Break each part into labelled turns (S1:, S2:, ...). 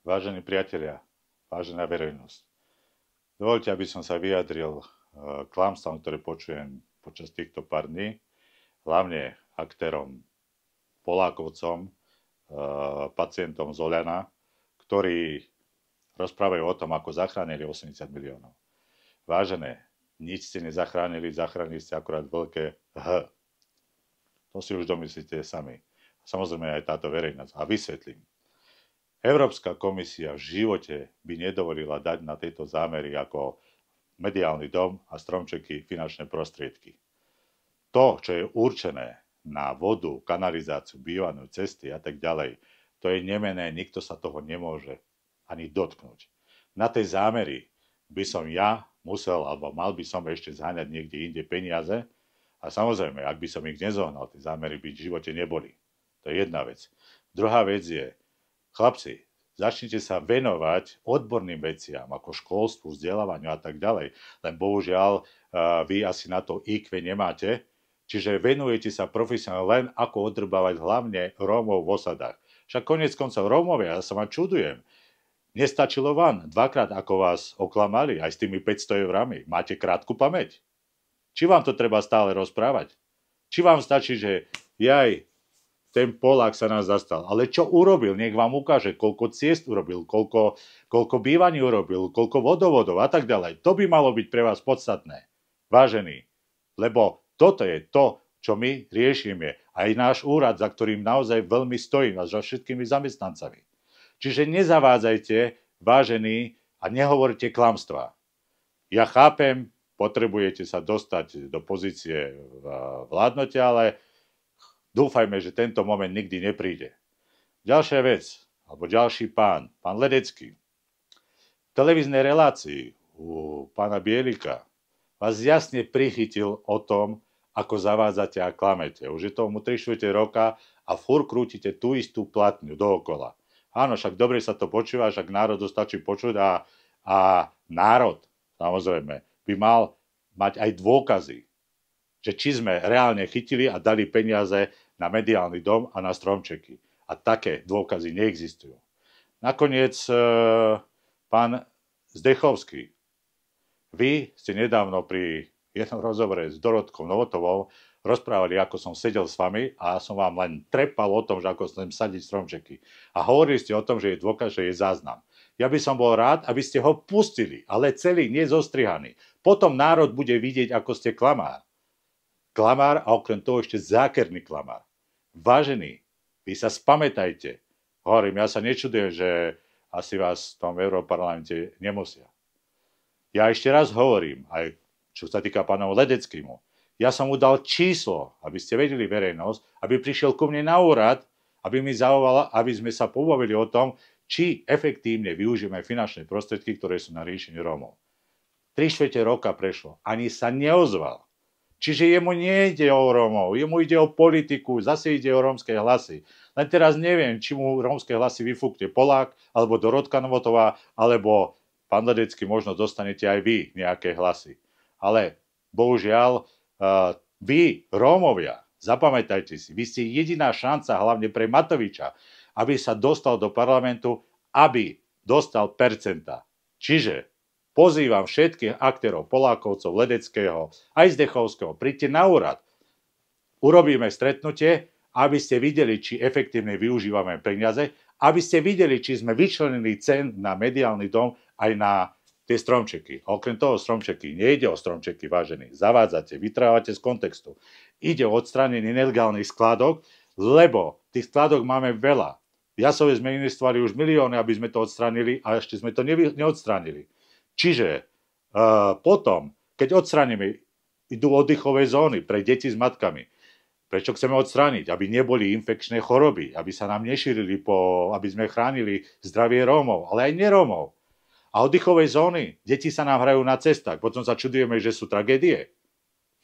S1: Vážení priatelia, vážená verejnosť, dovoľte, aby som sa vyjadril k klamstvám, ktoré počujem počas týchto pár dní, hlavne aktérom, Polákovcom, pacientom z Oľana, ktorí rozprávajú o tom, ako zachránili 80 miliónov. Vážené, nič ste nezachránili, zachránili ste akurát veľké H. To si už domyslíte sami. Samozrejme aj táto verejnosť. A vysvetlím. Európska komisia v živote by nedovolila dať na tieto zámery ako mediálny dom a stromčeky finančné prostriedky. To, čo je určené na vodu, kanalizáciu, bývanú, cesty a tak ďalej, to je nemené, nikto sa toho nemôže ani dotknúť. Na tej zámery by som ja musel, alebo mal by som ešte zháňať niekde inde peniaze a samozrejme, ak by som ich nezohnal, tie zámery by v živote neboli. To je jedna vec. Druhá vec je, chlapci, začnite sa venovať odborným veciam, ako školstvu, vzdelávaniu a tak ďalej. Len bohužiaľ, vy asi na to IQ nemáte, čiže venujete sa profesionálne len ako odrbávať hlavne Rómov v osadách. Však koniec koncov Rómovia, ja sa vám čudujem. Nestačilo vám dvakrát, ako vás oklamali, aj s tými 500 eurami. Máte krátku pamäť? Či vám to treba stále rozprávať? Či vám stačí, že ten Polák sa nás zastal. Ale čo urobil? Nech vám ukáže, koľko ciest urobil, koľko bývaní urobil, koľko vodovodov a tak ďalej. To by malo byť pre vás podstatné. Vážení, lebo toto je to, čo my riešime. Aj náš úrad, za ktorým naozaj veľmi stojím a za všetkými zamestnancami. Čiže nezavádzajte, vážení, a nehovorte klamstvá. Ja chápem, potrebujete sa dostať do pozície vládnutia, ale dúfajme, že tento moment nikdy nepríde. Ďalšia vec, alebo ďalší pán Ledecký. V televíznej relácii u pána Bielika vás jasne prichytil o tom, ako zavádzate a klamete. Už je tomu 3/4 roka a furt krútite tú istú platňu dookola. Áno, však dobre sa to počúva, však národ stačí počuť a národ, samozrejme, by mal mať aj dôkazy, že či sme reálne chytili a dali peniaze na mediálny dom a na stromčeky. A také dôkazy neexistujú. Nakoniec, pán Zdechovský, vy ste nedávno pri jednom rozhovore s Dorotkou Novotovou rozprávali, ako som sedel s vami a som vám len trepal o tom, že ako chcem sadiť stromčeky. A hovorili ste o tom, že je dôkaz, že je záznam. Ja by som bol rád, aby ste ho pustili, ale celý, nezostrihaný. Potom národ bude vidieť, ako ste klamár. Klamár a okrem toho ešte zákerný klamár. Vážení, vy sa spamätajte. Hovorím, ja sa nečudujem, že asi vás v tom Európarlamente nemusia. Ja ešte raz hovorím, aj čo sa týka pána Ledeckému, ja som mu dal číslo, aby ste vedeli verejnosť, aby prišiel ku mne na úrad, aby mi zavolal, aby sme sa pobavili o tom, či efektívne využijeme finančné prostriedky, ktoré sú na riešenie Rómov. 3/4 roka prešlo, ani sa neozval. Čiže jemu nejde o Rómov, jemu ide o politiku, zase ide o rómske hlasy. Len teraz neviem, či mu rómske hlasy vyfúkne Polák, alebo Dorotka Novotová, alebo pán Ledecký, možno dostanete aj vy nejaké hlasy. Ale bohužiaľ, vy, Rómovia, zapamätajte si, vy ste jediná šanca, hlavne pre Matoviča, aby sa dostal do parlamentu, aby dostal percenta. Čiže pozývam všetkých aktérov, Polákovcov, Ledeckého, aj Zdechovského, príďte na úrad. Urobíme stretnutie, aby ste videli, či efektívne využívame peniaze, aby ste videli, či sme vyčlenili cen na mediálny dom aj na tie stromčeky. A okrem toho stromčeky, nejde o stromčeky, vážení. Zavádzate, vytrávate z kontextu. Ide o odstránenie nelegálnych skládok, lebo tých skládok máme veľa. V Jasove sme investovali už milióny, aby sme to odstránili a ešte sme to neodstránili. Čiže potom, keď odstránime, idú oddychové zóny pre deti s matkami. Prečo chceme odstrániť? Aby neboli infekčné choroby, aby sa nám nešírili, aby sme chránili zdravie Rómov, ale aj nerómov. A oddychové zóny, deti sa nám hrajú na cestách, potom sa čudujeme, že sú tragédie.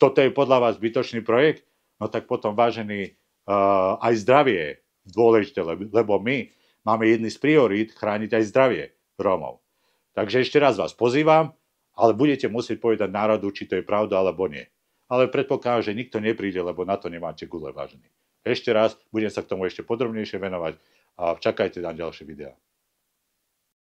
S1: Toto je podľa vás zbytočný projekt? No tak potom, vážený, aj zdravie je dôležité, lebo my máme jedny z priorít chrániť aj zdravie Rómov. Takže ešte raz vás pozývam, ale budete musieť povedať národu, či to je pravda alebo nie. Ale predpokladám, že nikto nepríde, lebo na to nemáte gule, vážený. Ešte raz, budem sa k tomu ešte podrobnejšie venovať a čakajte na ďalšie videá.